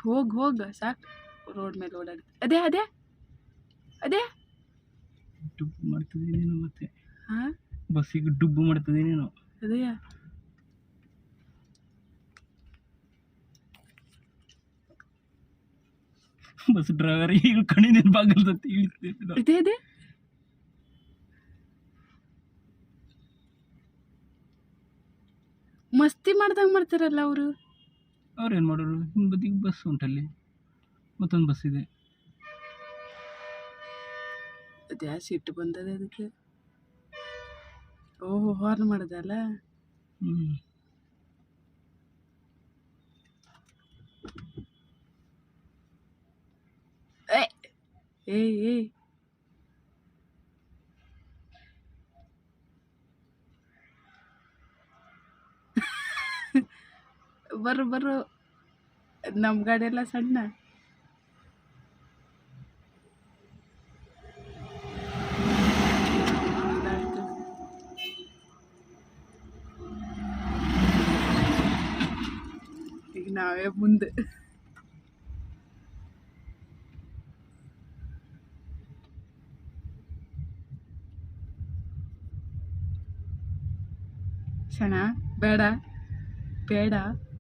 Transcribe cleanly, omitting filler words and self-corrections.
ಹೋಗ ಸಾಕು. ರೋಡ್ ಮೇಲೆ ಓಡಾಡಿ ಅದೇ ಅದೇ ಅದೇ ಡುಬ್ಬು ಮಾಡ್ತಿದ್ದೀನಿ ಮತ್ತೆ ಹಾಂ ಬಸ್ಸಿಗೆ ಡುಬ್ಬು ಮಾಡ್ತಿದ್ದೀನಿ ನಾನು. ಅದೇ ಬಸ್ ಡ್ರೈವರ್ ಈಗ ಕಣಿನ ಬಾಗಲ್ದಂತ ಇಳಿಸ್ತೀನಿ. ಅದೇ ಅದೇ ಮಸ್ತಿ ಮಾಡ್ದಂಗೆ ಮಾಡ್ತಾರಲ್ಲ ಅವರು. ಅವ್ರೇನು ಮಾಡೋರು, ಹಿಂಗೆ ಬದಿಗೆ ಬಸ್ ಉಂಟಲ್ಲಿ, ಮತ್ತೊಂದು ಬಸ್ ಇದೆ. ಅದೇ ಸಿಟ್ಟು ಬಂದದೆ ಅದಕ್ಕೆ. ಓಹೋ ಹಾರ್ನ್ ಮಾಡೋದಲ್ಲ. ಹ್ಞೂ ಏ ಬರ್ರು ನಮ್ಮ ಗಾಡಿ ಎಲ್ಲ ಸಣ್ಣ. ಈಗ ನಾವೇ ಮುಂದೆ. ಸಣ್ಣ ಬೇಡ ಬೇಡ